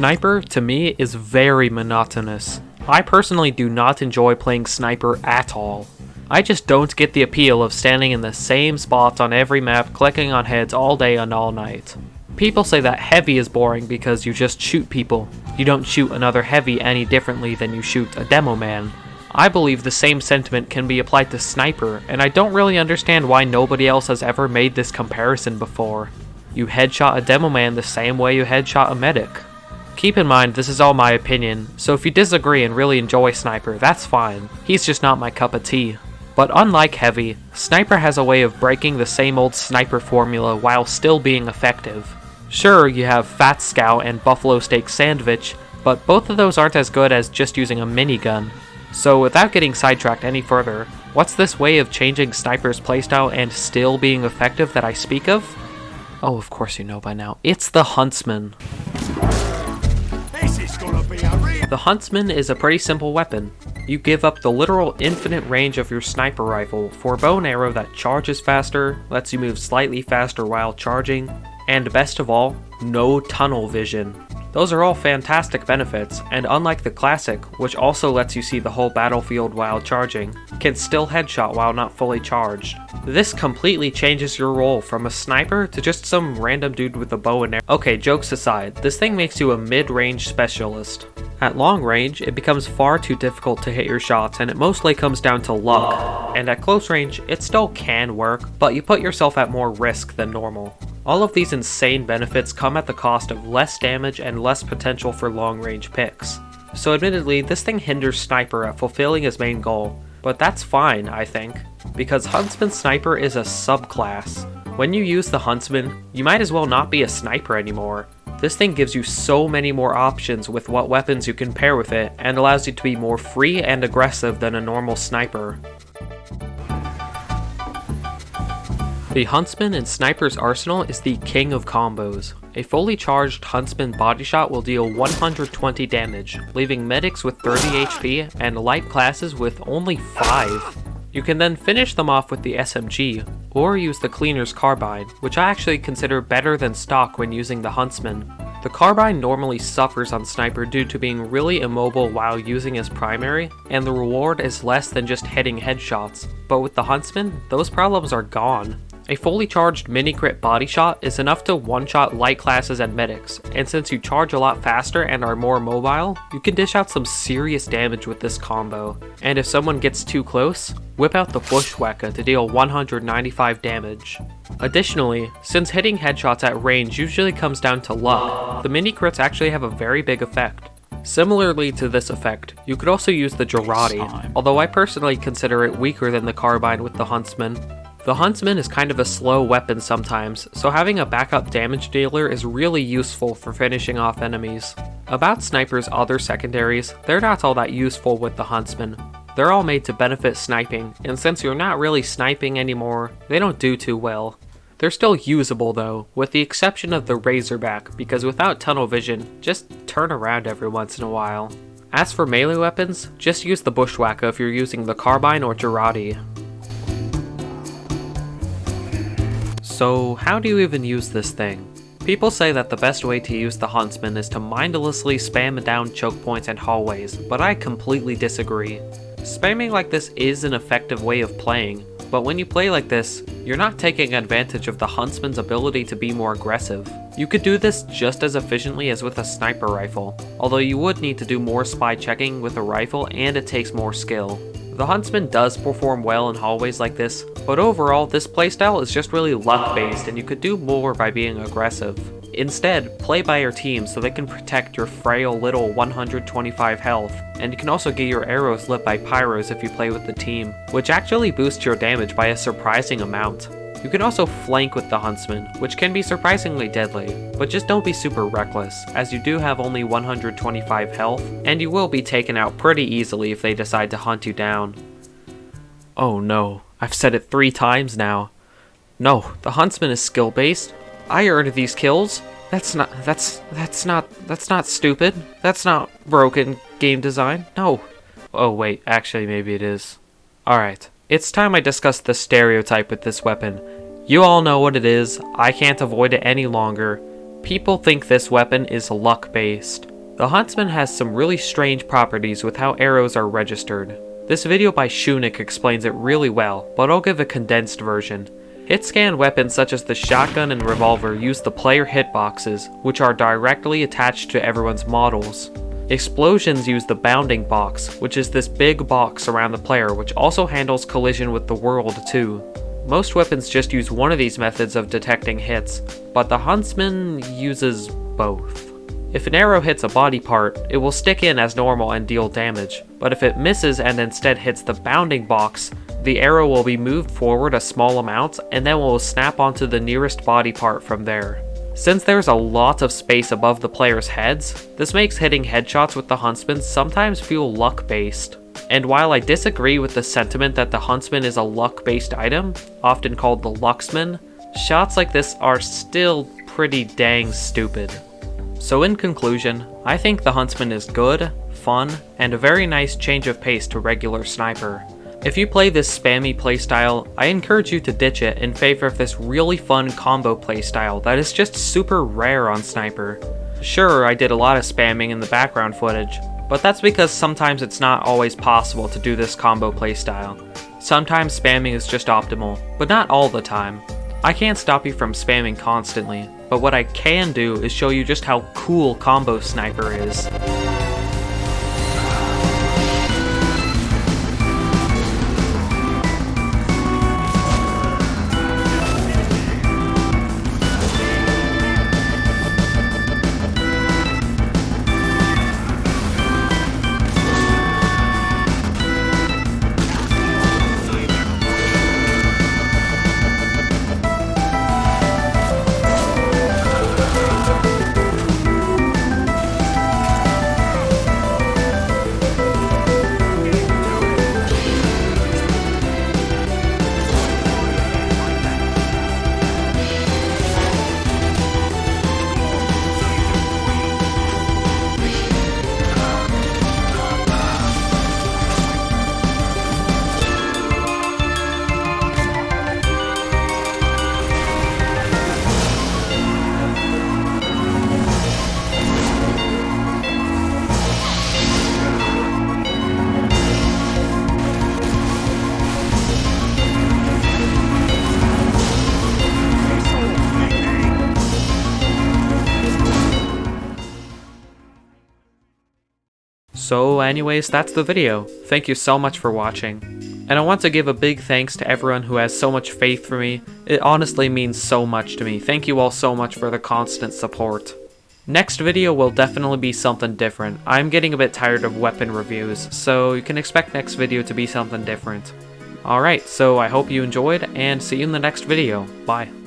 Sniper, to me, is very monotonous. I personally do not enjoy playing Sniper at all. I just don't get the appeal of standing in the same spot on every map, clicking on heads all day and all night. People say that Heavy is boring because you just shoot people. You don't shoot another Heavy any differently than you shoot a demo man. I believe the same sentiment can be applied to Sniper, and I don't really understand why nobody else has ever made this comparison before. You headshot a demo man the same way you headshot a medic. Keep in mind, this is all my opinion, so if you disagree and really enjoy Sniper, that's fine. He's just not my cup of tea. But unlike Heavy, Sniper has a way of breaking the same old Sniper formula while still being effective. Sure, you have Fat Scout and Buffalo Steak Sandwich, but both of those aren't as good as just using a minigun. So without getting sidetracked any further, what's this way of changing Sniper's playstyle and still being effective that I speak of? Oh, of course you know by now. It's the Huntsman. The Huntsman is a pretty simple weapon. You give up the literal infinite range of your sniper rifle for a bow and arrow that charges faster, lets you move slightly faster while charging, and best of all, no tunnel vision. Those are all fantastic benefits, and unlike the classic, which also lets you see the whole battlefield while charging, can still headshot while not fully charged. This completely changes your role from a sniper to just some random dude with a bow and arrow. Okay, jokes aside, this thing makes you a mid-range specialist. At long range, it becomes far too difficult to hit your shots, and it mostly comes down to luck. And at close range, it still can work, but you put yourself at more risk than normal. All of these insane benefits come at the cost of less damage and less potential for long-range picks. So admittedly, this thing hinders Sniper at fulfilling his main goal, but that's fine, I think, because Huntsman Sniper is a subclass. When you use the Huntsman, you might as well not be a sniper anymore. This thing gives you so many more options with what weapons you can pair with it, and allows you to be more free and aggressive than a normal sniper. The Huntsman in Sniper's arsenal is the king of combos. A fully charged Huntsman body shot will deal 120 damage, leaving medics with 30 HP and light classes with only 5. You can then finish them off with the SMG, or use the Cleaner's Carbine, which I actually consider better than stock when using the Huntsman. The Carbine normally suffers on Sniper due to being really immobile while using as primary, and the reward is less than just hitting headshots, but with the Huntsman, those problems are gone. A fully charged mini-crit body shot is enough to one-shot light classes and medics, and since you charge a lot faster and are more mobile, you can dish out some serious damage with this combo. And if someone gets too close, whip out the Bushwhacker to deal 195 damage. Additionally, since hitting headshots at range usually comes down to luck, the mini-crits actually have a very big effect. Similarly to this effect, you could also use the Girardi, although I personally consider it weaker than the Carbine with the Huntsman. The Huntsman is kind of a slow weapon sometimes, so having a backup damage dealer is really useful for finishing off enemies. About Sniper's other secondaries, they're not all that useful with the Huntsman. They're all made to benefit sniping, and since you're not really sniping anymore, they don't do too well. They're still usable though, with the exception of the Razorback, because without tunnel vision, just turn around every once in a while. As for melee weapons, just use the Bushwhacker if you're using the Carbine or Girardi. So how do you even use this thing? People say that the best way to use the Huntsman is to mindlessly spam down choke points and hallways, but I completely disagree. Spamming like this is an effective way of playing, but when you play like this, you're not taking advantage of the Huntsman's ability to be more aggressive. You could do this just as efficiently as with a sniper rifle, although you would need to do more spy checking with a rifle and it takes more skill. The Huntsman does perform well in hallways like this, but overall this playstyle is just really luck based and you could do more by being aggressive. Instead, play by your team so they can protect your frail little 125 health, and you can also get your arrows lit by pyros if you play with the team, which actually boosts your damage by a surprising amount. You can also flank with the Huntsman, which can be surprisingly deadly, but just don't be super reckless, as you do have only 125 health, and you will be taken out pretty easily if they decide to hunt you down. Oh no, I've said it 3 times now. No, the Huntsman is skill based. I earned these kills. That's not stupid. That's not broken game design. No. Oh wait, actually maybe it is. Alright. It's time I discuss the stereotype with this weapon. You all know what it is, I can't avoid it any longer. People think this weapon is luck-based. The Huntsman has some really strange properties with how arrows are registered. This video by Shunik explains it really well, but I'll give a condensed version. Hit-scan weapons such as the shotgun and revolver use the player hitboxes, which are directly attached to everyone's models. Explosions use the bounding box, which is this big box around the player which also handles collision with the world too. Most weapons just use one of these methods of detecting hits, but the Huntsman uses both. If an arrow hits a body part, it will stick in as normal and deal damage, but if it misses and instead hits the bounding box, the arrow will be moved forward a small amount and then will snap onto the nearest body part from there. Since there's a lot of space above the player's heads, this makes hitting headshots with the Huntsman sometimes feel luck-based. And while I disagree with the sentiment that the Huntsman is a luck-based item, often called the Lucksman, shots like this are still pretty dang stupid. So in conclusion, I think the Huntsman is good, fun, and a very nice change of pace to regular Sniper. If you play this spammy playstyle, I encourage you to ditch it in favor of this really fun combo playstyle that is just super rare on Sniper. Sure, I did a lot of spamming in the background footage, but that's because sometimes it's not always possible to do this combo playstyle. Sometimes spamming is just optimal, but not all the time. I can't stop you from spamming constantly, but what I can do is show you just how cool combo Sniper is. So anyways, that's the video. Thank you so much for watching. And I want to give a big thanks to everyone who has so much faith for me. It honestly means so much to me. Thank you all so much for the constant support. Next video will definitely be something different. I'm getting a bit tired of weapon reviews, so you can expect next video to be something different. Alright, so I hope you enjoyed, and see you in the next video. Bye.